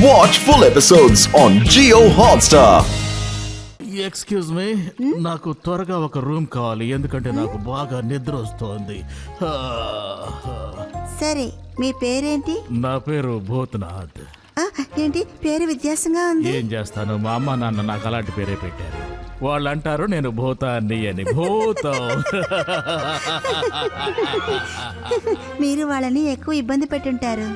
Watch full episodes on Jio Hotstar. Excuse me, నాకు త్వరగా ఒక రూమ్ కావాలి, ఎందుకంటే నాకు బాగా నిద్ర వస్తోంది. సరే, మీ పేరేంటి? నా పేరు భూతనాథ్. ఏంటి పేరు వ్యత్యాసంగా ఉంది? ఏం చేస్తాను, మా అమ్మ నాన్న నాకు అలాంటి పేరే పెట్టారు. వాళ్ళు అంటారు నేను భూతాన్ని అని. భూతం. మీరు వాళ్ళని ఎక్కువ ఇబ్బంది పెట్టుంటారు.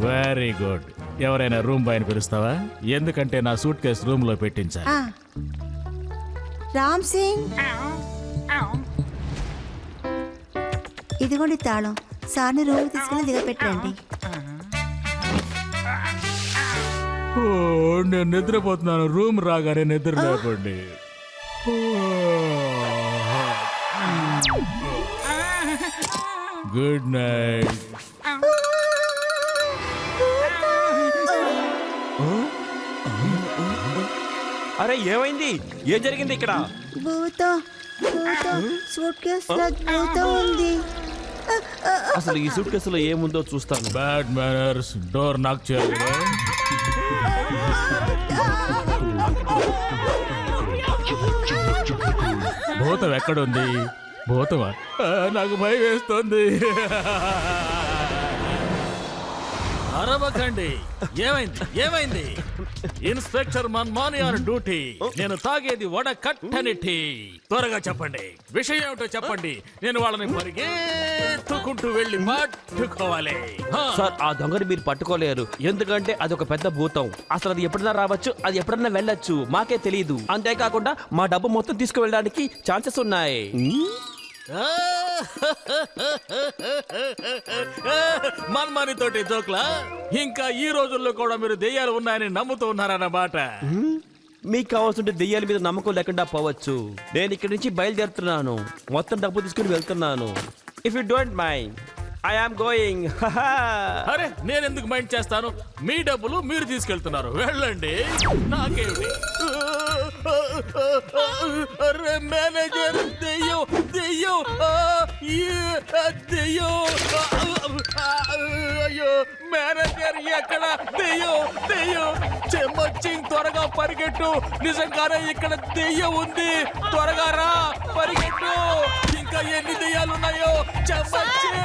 Very good. ఎవరైనా రూమ్ బాయ్ని పిలుస్తావా? ఎందుకంటే నా సూట్ కేసు రూమ్ లో పెట్టించాలి. రామ్ సింగ్, ఇదిగోండి తాళం. సార్ని రూమ్ తీసుకెళ్ళి దిగపెట్టండి. నేను నిద్రపోతున్నాను. రూమ్ రాగానే నిద్ర లేపండి. Good night. అరే ఏమైంది? ఏం జరిగింది ఇక్కడ? భూతం, సూట్ కేసులో భూతం ఉంది. అసలు ఈ సూట్ కేసులో ఏముందో చూస్తాను. Bad manners. డోర్ నాక్ చేయాలి. భూతం ఎక్కడుంది? భూతమా? నాకు భయం వేస్తుంది. అరవకండి. ఏమైంది? ఏమైంది? Inspector Manmani on duty. నేను తాగేది వడకట్టని టీ. త్వరగా చెప్పండి, విషయం ఏమిటో చెప్పండి. నేను వాళ్ళని పరిగెత్తుకుంటూ వెళ్ళి పట్టుకోవాలి. సార్, ఆ దొంగని మీరు పట్టుకోలేరు, ఎందుకంటే అది ఒక పెద్ద భూతం. అసలు అది ఎప్పుడన్నా రావచ్చు, అది ఎప్పుడన్నా వెళ్ళొచ్చు, మాకే తెలియదు. అంతేకాకుండా మా డబ్బు మొత్తం తీసుకువెళ్ళడానికి ఛాన్సెస్ ఉన్నాయి. మన్మాని తోటి జోక్లా? ఇంకా ఈ రోజుల్లో కూడా మీరు దెయ్యాలు ఉన్నాయని నమ్ముతూ ఉన్నారన్నమాట. మీకు కావాల్సింటే దెయ్యాల మీద నమ్మకం లేకుండా పోవచ్చు. నేను ఇక్కడి నుంచి బయలుదేరుతున్నాను, మొత్తం డబ్బు తీసుకుని వెళ్తున్నాను. If you don't mind, I am going. అరే, నేను ఎందుకు మైండ్ చేస్తాను? మీ డబ్బులు మీరు తీసుకెళ్తున్నారు, వెళ్ళండి. నాకేమిటి? అరే మేనేజర్, దెయ్యం దెయ్యం దెయ్యం. అయ్యో మేనేజర్, ఎక్కడ దెయ్యం? దెయ్యం చెమ్మొచ్చింగ్, త్వరగా పరిగెట్టు. నిజంగానే ఇక్కడ దెయ్యం ఉంది. త్వరగా రా, పరిగెట్టు. ఇంకా ఎన్ని దెయ్యాలు ఉన్నాయో చెమ్మొచ్చింగ్.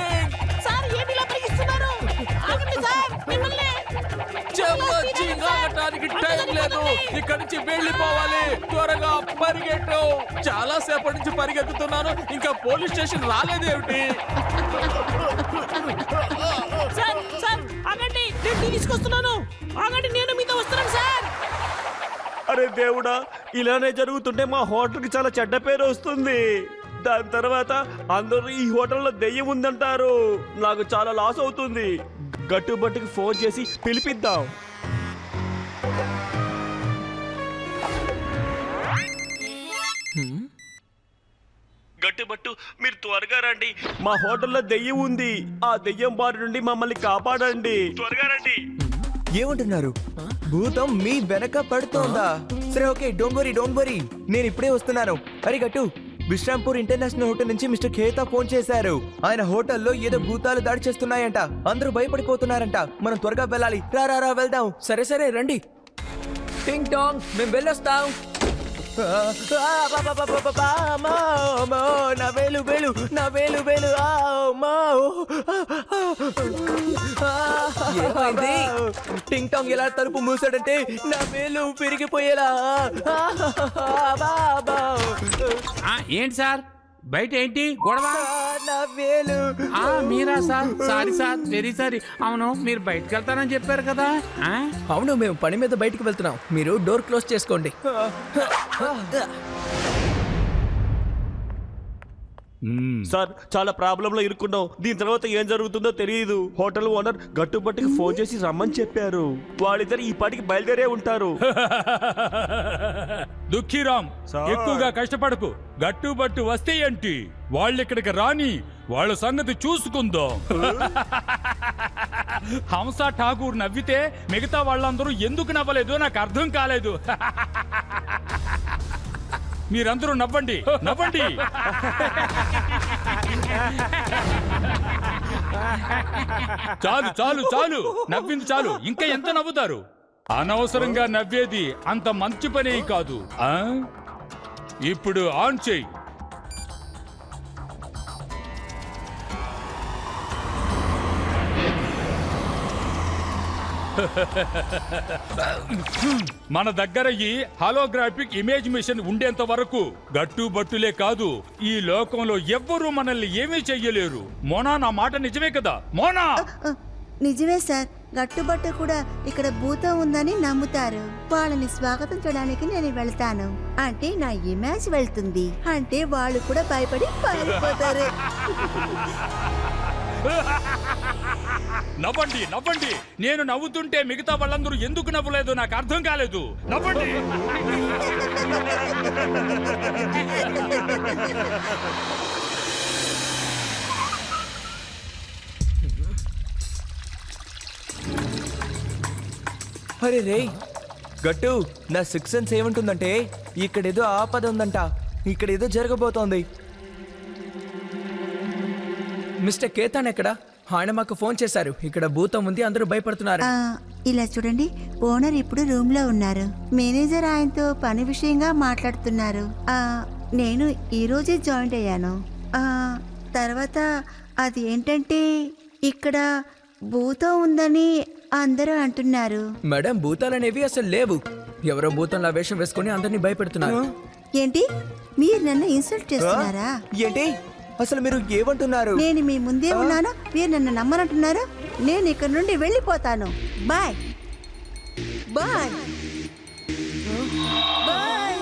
చెమ్మొచ్చింగ్ ఆగటానికి టైం లేదు. ఇక్కడి నుంచి వెళ్ళిపోవాలి. త్వరగా పరిగెట్టు. చాలా సేపటి నుంచి పరిగెత్తుతున్నాను, ఇంకా పోలీస్ స్టేషన్ రాలేదేమిటి? తీసుకొస్తున్నాను, ఆగండి, నేను మీతో వస్తున్నాను సార్. అరే దేవుడా, ఇలానే జరుగుతుంటే మా హోటల్కి చాలా చెడ్డ పేరు వస్తుంది. దాని తర్వాత అందరూ ఈ హోటల్లో దెయ్యం ఉందంటారు. నాకు చాలా లాస్ అవుతుంది. గట్టుబట్టుకి ఫోన్ చేసి పిలిపిద్దాం. గట్టుబట్టు, మీరు త్వరగా రండి. మా హోటల్లో దెయ్యం ఉంది. ఆ దెయ్యం బారి నుండి మమ్మల్ని కాపాడండి. త్వరగా రండి. ఏమంటున్నారు? భూతం మీ వెనక పడుతోందా? సరే, ఓకే, డోంట్ వరీ, నేను ఇప్పుడే వస్తున్నాను. అరే గట్టు, విశ్రాంపూర్ ఇంటర్నేషనల్ హోటల్ నుంచి మిస్టర్ ఖేతా ఫోన్ చేశారు. ఆయన హోటల్లో ఏదో భూతాలు దాడి చేస్తున్నాయంట. అందరూ భయపడిపోతున్నారంట. మనం త్వరగా వెళ్ళాలి. రా వెళ్దాం. సరే సరే రండి. టింగ్ టాంగ్, మేము వెళ్ళొస్తాం. నా వేలు టింగ్ టాంగ్ ఎలా తలుపు మూసాడంటే నా వేలు పెరిగిపోయేలా. ఏంటి సార్, బయట ఏంటి గొడవ? నా వేలు. మీరా sir? Sorry sir, very sorry. అవును, మీరు బయటకు వెళ్తారని చెప్పారు కదా. అవును, మేము పని మీద బయటకు వెళ్తున్నాం. మీరు డోర్ క్లోజ్ చేసుకోండి. సార్, చాలా ప్రాబ్లం లో ఇరుక్కున్నాం. దీని తర్వాత ఏం జరుగుతుందో తెలియదు. హోటల్ ఓనర్ గట్టుబట్టుకి ఫోన్ చేసి రమ్మని చెప్పారు. వాళ్ళిద్దరు ఈ పాటికి బయలుదేరే ఉంటారు. దుఃఖీరామ్, ఎక్కువగా కష్టపడకు. గట్టుబట్టు వస్తే ఏంటి, వాళ్ళు ఇక్కడికి రాని, వాళ్ళ సంగతి చూసుకుందాం. హంస ఠాకూర్ నవ్వితే మిగతా వాళ్ళందరూ ఎందుకు నవ్వలేదో నాకు అర్థం కాలేదు. మీరందరూ నవ్వండి. చాలు చాలు చాలు నవ్వింది చాలు. ఇంకా ఎంత నవ్వుతారు? అనవసరంగా నవ్వేది అంత మంచి పని కాదు. ఇప్పుడు ఆన్ చెయ్యి. మన దగ్గర ఈ హాలోగ్రాఫిక్ ఇమేజ్ మిషన్ ఉండేంత వరకు గట్టుబట్టులే కాదు, ఈ లోకంలో ఎవ్వరూ మనల్ని ఏమీ చెయ్యలేరు. మోనా, నా మాట నిజమే కదా మోనా? నిజమే సార్, గట్టుబట్టు కూడా ఇక్కడ భూతం ఉందని నమ్ముతారు. వాళ్ళని స్వాగతించడానికి నేను వెళ్తాను అంటే నా ఇమేజ్ వెళ్తుంది, అంటే వాళ్ళు కూడా భయపడి పారిపోతారు. నవ్వండి నవ్వండి. నేను నవ్వుతుంటే మిగతా వాళ్ళందరూ ఎందుకు నవ్వలేదు నాకు అర్థం కాలేదు. నవ్వండి. అరే రే గట్టు, నా సిక్స్ సెన్స్ ఏమంటుందంటే ఇక్కడేదో ఆపద ఉందంట, ఇక్కడేదో జరగబోతోంది. మిస్టర్ కేతాన్ ఎక్కడ? ఆయన మాకు ఫోన్ చేశారు, ఇక్కడ భూతం ఉంది, అందరూ భయపడుతున్నారు. ఇలా చూడండి, ఓనర్ ఇప్పుడు రూమ్ లో ఉన్నారు. మేనేజర్ ఆయనతో పని విషయంగా మాట్లాడుతున్నారు. నేను ఈ రోజే జాయిన్ అయ్యాను. తర్వాత అది ఏంటంటే ఇక్కడ భూతం ఉందని అందరూ అంటున్నారు. మేడం, భూతాలనేవి అసలు లేవు. ఎవరో భూతంలా వేషం వేసుకుని అందరినీ భయపెడుతున్నారు. ఏంటి, మీరు నన్ను ఇన్సల్ట్ చేస్తున్నారా? ఏంటి అసలు మీరు ఏమంటున్నారు? నేను మీ ముందే ఉన్నాను, మీరు నన్ను నమ్మనంటున్నారు. నేను ఇక్కడ నుండి వెళ్ళిపోతాను. Bye bye bye.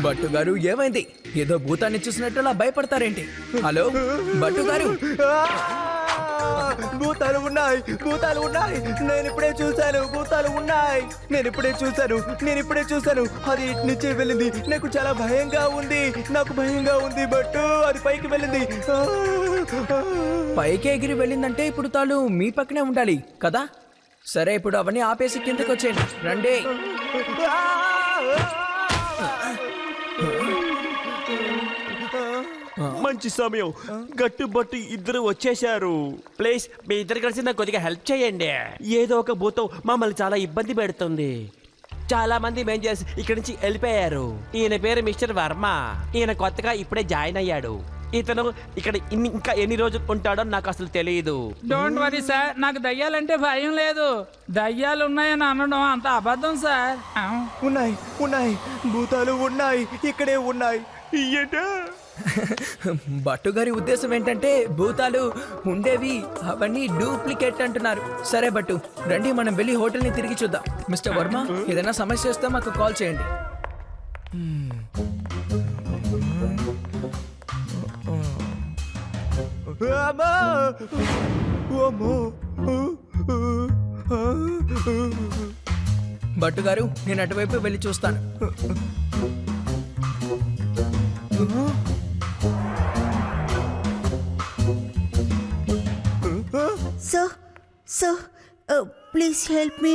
భట్టు గారు, ఏమైంది? ఏదో భూతాన్ని చూసినట్టులా భయపడతారేంటి? హలో భట్టు గారు. భూతాలు ఉన్నాయి, భూతాలు ఉన్నాయి. నేను ఇప్పుడే చూశాను, భూతాలు ఉన్నాయి. నేను ఇప్పుడే చూశాను. అది ఇటు నుంచి వెళ్ళింది. నాకు చాలా భయంగా ఉంది, నాకు భయంగా ఉంది. బట్టు అది పైకి వెళ్ళింది. పైకి ఎగిరి వెళ్ళిందంటే ఇప్పుడు తాను మీ పక్కనే ఉండాలి కదా? సరే, ఇప్పుడు అవన్నీ ఆపేసి కిందకి వచ్చేయండి. రండి. మంచి సమయం, గట్టుబట్టు ఇద్దరు వచ్చేశారు. ప్లీజ్ మీ ఇద్దరు కలిసి నాకు కొద్దిగా హెల్ప్ చేయండి. ఏదో ఒక భూతం మమ్మల్ని చాలా ఇబ్బంది పెడుతుంది. చాలా మంది మేనేజర్స్ ఇక్కడి నుంచి వెళ్ళిపోయారు. ఈయన పేరు మిస్టర్ వర్మ. ఈయన కొత్తగా ఇప్పుడే జాయిన్ అయ్యాడు. ఇతను ఇక్కడ ఇంకా ఎన్ని రోజులు ఉంటాడో నాకు అసలు తెలియదు. డోంట్ వరీ సార్, నాకు దయ్యాలంటే భయం లేదు. దయ్యాలు ఉన్నాయని అనడం అంత అబద్ధం సార్. ఉన్నాయి ఉన్నాయి, భూతాలు ఉన్నాయి, ఇక్కడే ఉన్నాయి. భట్టు గారి ఉద్దేశం ఏంటంటే భూతాలు ఉండేవి అవన్నీ డూప్లికేట్ అంటున్నారు. సరే భట్టు, రండి మనం వెళ్ళి హోటల్ని తిరిగి చూద్దాం. మిస్టర్ వర్మ, ఏదైనా సమస్య వస్తే మాకు కాల్ చేయండి. భట్టు గారు, నేను అటువైపు వెళ్ళి చూస్తాను. So please help me.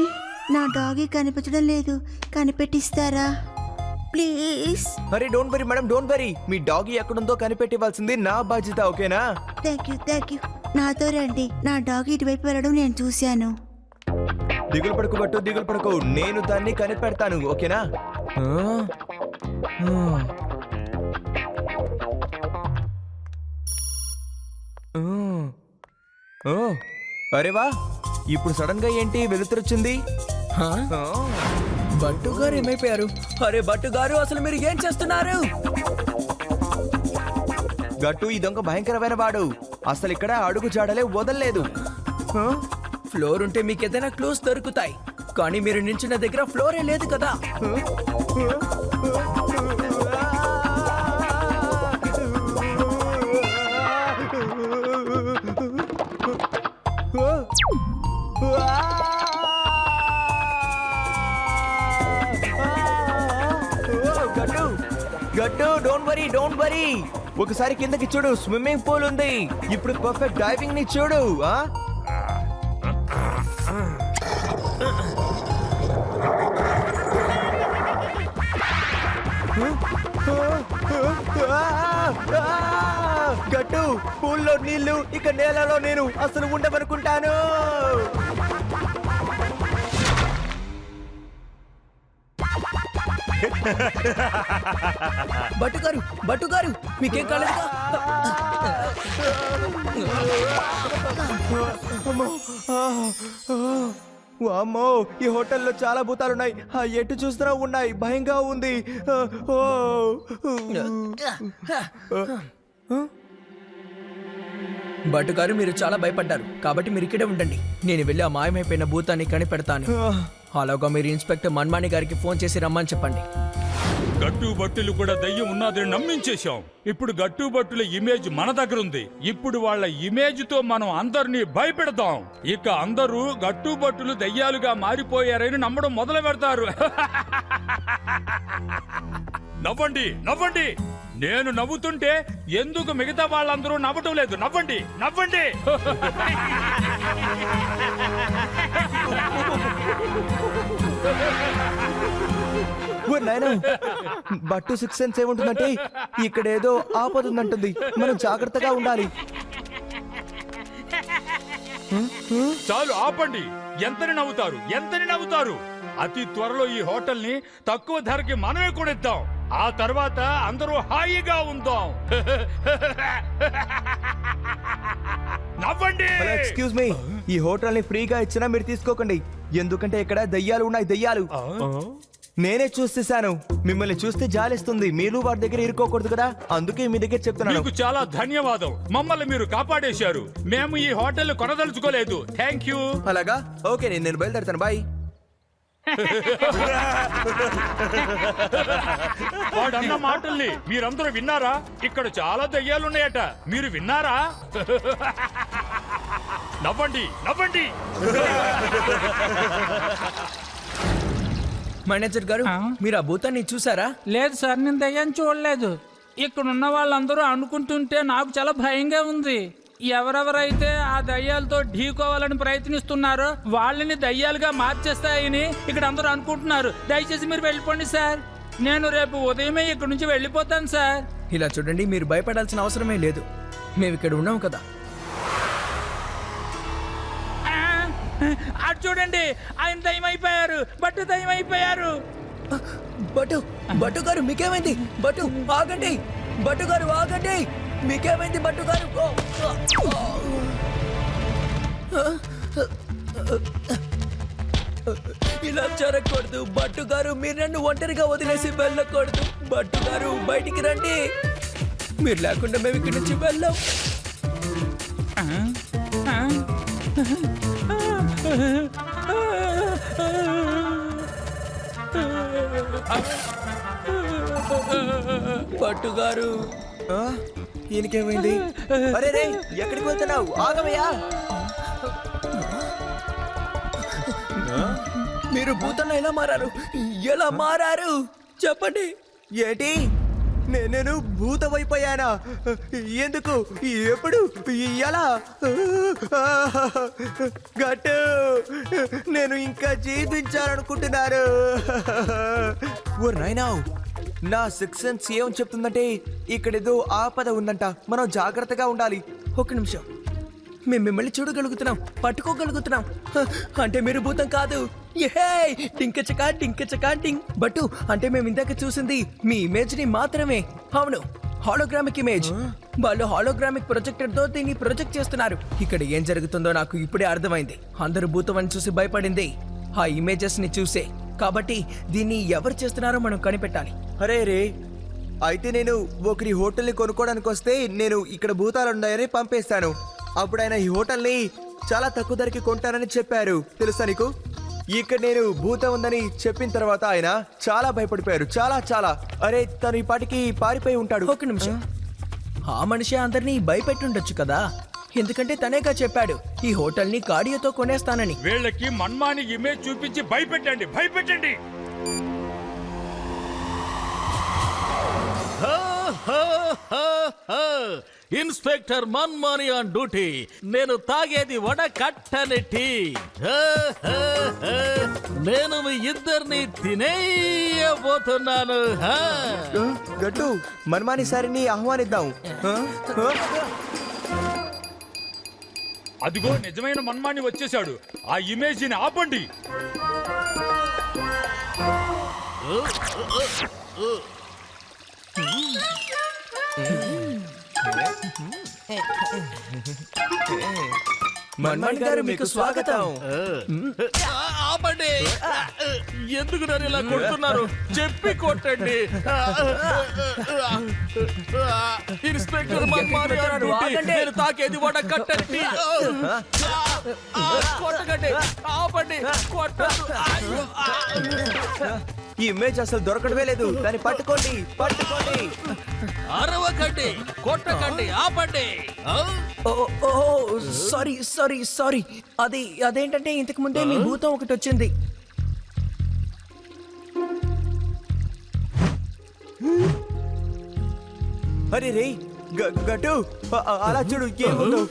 నా డాగీ కనిపించడం లేదు, కనిపెట్టిస్తారా ప్లీజ్? అరే don't worry madam, don't worry. Me doggy ఎక్కడుందో కనిపెట్టివ్వాల్సింది నా బాధ్యత, ఓకేనా? Thank you. నాతో రండి, నా డాగీ ఇటువైపు వెళ్ళడం నేను చూశాను. దిగులు పడకు బట్టు, దిగులు పడకు. నేను దాన్ని కనిపెడతాను, ఓకేనా? అరే వా, ఇప్పుడు సడన్ గా ఏంటి వెలుతురొచ్చింది? భట్టు గారు ఏమైపోయారు? అరే భట్టు గారు, అసలు మీరు ఏం చేస్తున్నారు? గట్టు, ఈ దొంగ భయంకరమైన వాడు. అసలు ఇక్కడ అడుగు జాడలే వదలలేదు. ఫ్లోర్ ఉంటే మీకు ఏదైనా క్లూస్ దొరుకుతాయి, కానీ మీరు నించున్న దగ్గర ఫ్లోరే లేదు కదా. గట్టు డోంట్ వరీ. ఒకసారి కిందకి చూడు, స్విమ్మింగ్ పూల్ ఉంది. ఇప్పుడు పర్ఫెక్ట్ డైవింగ్ ని చూడు. గట్టు గట్టు పూల్లో నీళ్లు ఇక నేలలో నేను అసలు ఉండమనుకుంటాను. బట్టు గారు మీకేం కాలేదుగా? అమ్మో, ఈ హోటల్లో చాలా భూతాలున్నాయి. ఎటు చూస్తున్నా ఉన్నాయి, భయంగా ఉంది. ఓ బట్టు గారు మీరు చాలా భయపడ్డారు కాబట్టి మీరు ఇక్కడే ఉండండి. నేను వెళ్ళి ఆ మాయమైపోయిన భూతాన్ని కనిపెడతాను. అలాగా మీరు ఇన్స్పెక్టర్ మన్మాని గారికి ఫోన్ చేసి రమ్మని చెప్పండి. గట్టుబట్టులు కూడా దయ్యం ఉన్నదని నమ్మించేశాం. ఇప్పుడు గట్టుబట్టుల ఇమేజ్ మన దగ్గర ఉంది. ఇప్పుడు వాళ్ళ ఇమేజ్ తో మనం అందరినీ భయపెడతాం. ఇక అందరూ గట్టుబట్టులు దయ్యాలుగా మారిపోయారని నమ్మడం మొదలు పెడతారు. నవ్వండి నవ్వండి. నేను నవ్వుతుంటే ఎందుకు మిగతా వాళ్ళందరూ నవ్వటం లేదు? నవ్వండి నవ్వండి. బట్టు 6 సెన్స్ ఏముంటుందంటే ఇక్కడ ఏదో ఆపదుందంటుంది, మనం జాగ్రత్తగా ఉండాలి. చాలు ఆపండి. ఎంతని నవ్వుతారు? అతి త్వరలో ఈ హోటల్ ని తక్కువ ధరకి మనమే కొనిద్దాం. ఆ తర్వాత అందరూ హాయిగా ఉందాం. నవ్వండి. ఎక్స్క్యూజ్ మీ, ఈ హోటల్ ని ఫ్రీగా ఇచ్చినా మీరు తీసుకోకండి, ఎందుకంటే ఇక్కడ దయ్యాలు ఉన్నాయి. దయ్యాలు నేనే చూసేశాను. మిమ్మల్ని చూస్తే జాలిస్తుంది. మీరు వారి దగ్గర ఇరుకోకూడదు కదా, అందుకే మీ దగ్గర చెప్తున్నాను. మీకు చాలా ధన్యవాదం. మమ్మల్ని మీరు కాపాడేశారు. మేము ఈ హోటల్ కొనదలుచుకోలేదు. Thank you. అలాగా, ఓకే, నేను బయలుదేరుతాను. బాయ్. వాడన్న మాటల్ని మీరందరూ విన్నారా? ఇక్కడ చాలా దయ్యాలున్నాయట. మీరు విన్నారా? నవ్వండి నవ్వండి. మేనేజర్ గారు, మీరు ఆ భూతాన్ని చూసారా? లేదు సార్, నేను దయ్యాన్ని చూడలేదు. ఇక్కడున్న వాళ్ళందరూ అనుకుంటుంటే నాకు చాలా భయంగా ఉంది. ఎవరెవరైతే ఆ దయ్యాలతో ఢీకోవాలని ప్రయత్నిస్తున్నారో వాళ్ళని దయ్యాలుగా మార్చేస్తాయని ఇక్కడ అందరూ అనుకుంటున్నారు. దయచేసి మీరు వెళ్ళిపోండి సార్. నేను రేపు ఉదయమే ఇక్కడ నుంచి వెళ్ళిపోతాను సార్. ఇలా చూడండి, మీరు భయపడాల్సిన అవసరమే లేదు. మేము ఇక్కడ ఉన్నాం కదా. అటు చూడండి, ఆయన దయ్యమైపోయారు. బట్టు దయ్యమైపోయారు. బట్టు గారు మీకేమైంది? బట్టు ఆగండి. బట్టు గారు ఆగండి. మీకేమైంది బట్టు గారు? ఇలా జరగకూడదు బట్టు గారు. మీరు నన్ను ఒంటరిగా వదిలేసి వెళ్ళకూడదు. బట్టు గారు బయటికి రండి. మీరు లేకుండా మేము ఇక్కడి నుంచి వెళ్ళాం. బట్టు గారు, ఈయనకేమైంది? అరే రే, ఎక్కడికి వెళ్తున్నావు? ఆగమయ్యా. మీరు భూతంలో ఎలా మారారు చెప్పండి. ఏంటి, నేను భూతమైపోయానా? ఎందుకు, ఎప్పుడు, ఎలా? గట్టు, నేను ఇంకా జీవించాలనుకుంటున్నాను. ఓ నాయనా, నా 6 సెన్స్ ఏమని చెప్తుందంటే ఇక్కడేదో ఆపద ఉందంట, మనం జాగ్రత్తగా ఉండాలి. ఒక్క నిమిషం, మేము మిమ్మల్ని చూడగలుగుతున్నాం, పట్టుకోగలుగుతున్నాం. అంటే మీరు భూతం కాదు. టింకచకా టింకచకా టింక్. బట్టు, అంటే మేము ఇందాక చూసింది మీ ఇమేజ్ ని మాత్రమే. అవును, హాలోగ్రామిక్ ఇమేజ్. వాళ్ళు హాలోగ్రామిక్ ప్రొజెక్టర్ తో దీన్ని ప్రొజెక్ట్ చేస్తున్నారు. ఇక్కడ ఏం జరుగుతుందో నాకు ఇప్పుడే అర్థమైంది. అందరూ భూతం అని చూసి భయపడింది ఆ ఇమేజెస్ ని చూసే. కాబట్టి దీన్ని ఎవరు చేస్తున్నారో మనం కనిపెట్టాలి. అరే రే, అయితే నేను ఒకరి హోటల్ని కొనుక్కోవడానికి వస్తే నేను ఇక్కడ భూతాలు ఉన్నాయని పంపేస్తాను. అప్పుడు ఆయన ఈ హోటల్ని చాలా తక్కువ ధరకి కొంటానని చెప్పారు. తెలుసా నీకు? ఇక్కడ నేను భూతం ఉందని చెప్పిన తర్వాత ఆయన చాలా భయపడిపోయారు. చాలా. అరే, తను ఈ పాటికి పారిపోయి ఉంటాడు. ఒక నిమిషం, ఆ మనిషి అందరినీ భయపెట్టుండొచ్చు కదా, ఎందుకంటే తనేగా చెప్పాడు ఈ హోటల్ ని కార్డియోతో కొనేస్తానని. వీళ్ళకి మన్మాని ఇమేజ్ చూపించి భయపెట్టండి. Inspector Manmani on duty. నేను తాగేది వడకట్టని టీ. నేను మీ ఇద్దరిని తినేయబోతున్నాను. గట్టు మన్మాని సారిని ఆహ్వానిద్దాం. అదిగో నిజమైన మన్మాని వచ్చేశాడు. ఆ ఇమేజ్ ని ఆపండి. మన్మాని గారు మీకు స్వాగతం. ఆపండి. ఎందుకు నన్ను ఇలా కొడుతున్నారు? చెప్పి కొట్టండి. Inspector Manmani on duty. నేను తాకేది వడకట్టండి. కొట్టకండి. ఆపండి. కొట్టండి. ఈ ఇమేజ్ అసలు దొరకడమే లేదు. దాన్ని పట్టుకోండి, పట్టుకోండి. అరవకండి, కొట్టకండి, ఆపండి. Sorry sorry sorry. అదేంటంటే ఇంతకు ముందే మీ భూతం ఒకటి వచ్చింది. అరే రే గట్టు అలా చూడు ఏముందో.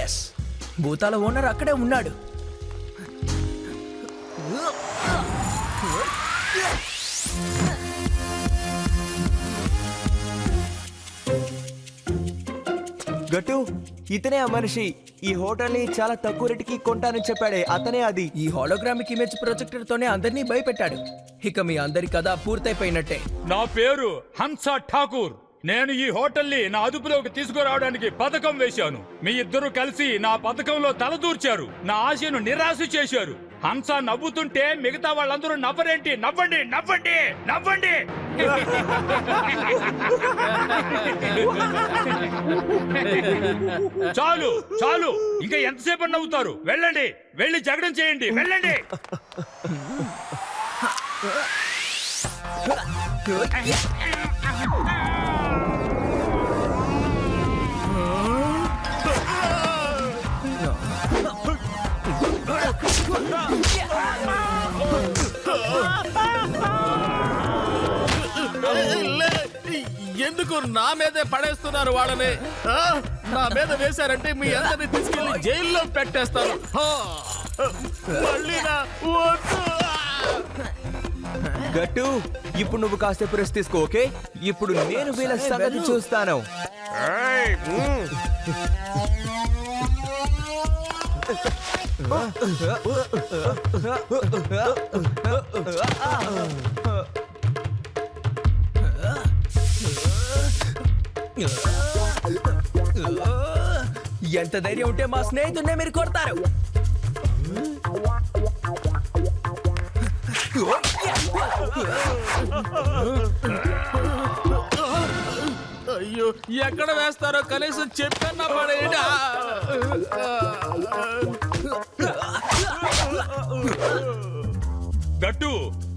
ఎస్, భూతాల ఓనర్ అక్కడే ఉన్నాడు. గట్టు ఇతనే ఆ మనిషి. ఈ హోటల్ ని చాలా తక్కువ రేటుకి కొంటానని చెప్పాడే అతనే అది. ఈ హోలోగ్రామిక్ ఇమేజ్ ప్రొజెక్టర్ తోనే అందరినీ భయపెట్టాడు. ఇక మీ అందరి కథ పూర్తయిపోయినట్టే. నా పేరు హంస ఠాకూర్. నేను ఈ హోటల్ని నా అదుపులోకి తీసుకురావడానికి పథకం వేశాను. మీ ఇద్దరు కలిసి నా పథకంలో తలదూర్చారు. నా ఆశను నిరాశ చేశారు. హంస నవ్వుతుంటే మిగతా వాళ్ళందరూ నవ్వరేంటి? నవ్వండి, నవ్వండి, నవ్వండి. చాలు చాలు, ఇంకా ఎంతసేపు నవ్వుతారు? వెళ్ళండి, వెళ్ళి జగడం చేయండి, వెళ్ళండి. ఎందుకు నా మీదే పడేస్తున్నారు వాళ్ళని? నా మీద వేశారంటే మీ అందరిని తీసుకెళ్లి జైల్లో పెట్టేస్తాను. మళ్ళీ గట్టు ఇప్పుడు నువ్వు కాసేపు రెస్ట్ తీసుకో, ఓకే? ఇప్పుడు నేను వీళ్ళ సంగతి చూస్తాను. ఎంత ధైర్యం ఉంటే మా స్నేహితుడినే మీరు కొడతారు? అయ్యో, ఎక్కడ వేస్తారో కనీసం చెప్పన్నా పడేయండి. గట్టు,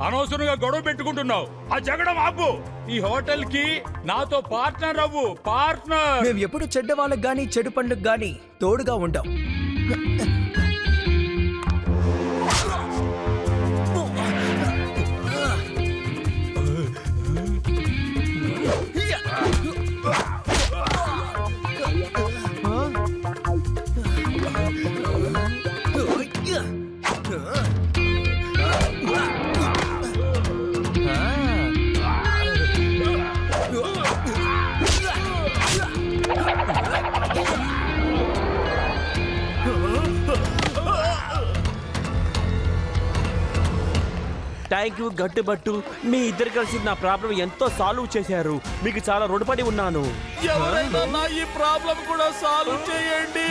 అనవసరంగా గొడవ పెట్టుకుంటున్నావు. ఆ జగడం ఆపు. ఈ హోటల్ కి నాతో పార్ట్నర్ అవ్వు, పార్ట్నర్. మేము ఎప్పుడు చెడ్డ వాళ్ళకి గానీ చెడు పండుగ గానీ తోడుగా ఉంటాం. Thank you గట్టుబట్టు. మీ ఇద్దరు కలిసి నా ప్రాబ్లం ఎంతో సాల్వ్ చేశారు. మీకు చాలా రుణపడి ఉన్నాను. ఎవరైనా నా ఈ ప్రాబ్లం కూడా సాల్వ్ చేయండి.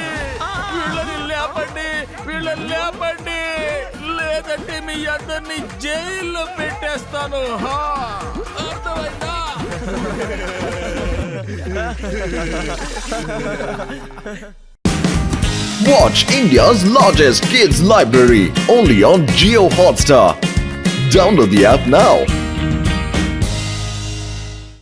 వీళ్ళని లేపండి, వీళ్ళని లేపండి. లేదంటే మీ అందరినీ జైల్లో పెట్టేస్తాను. అర్థమైందా? Watch India's largest kids library only on Jio Hotstar. Download the app now.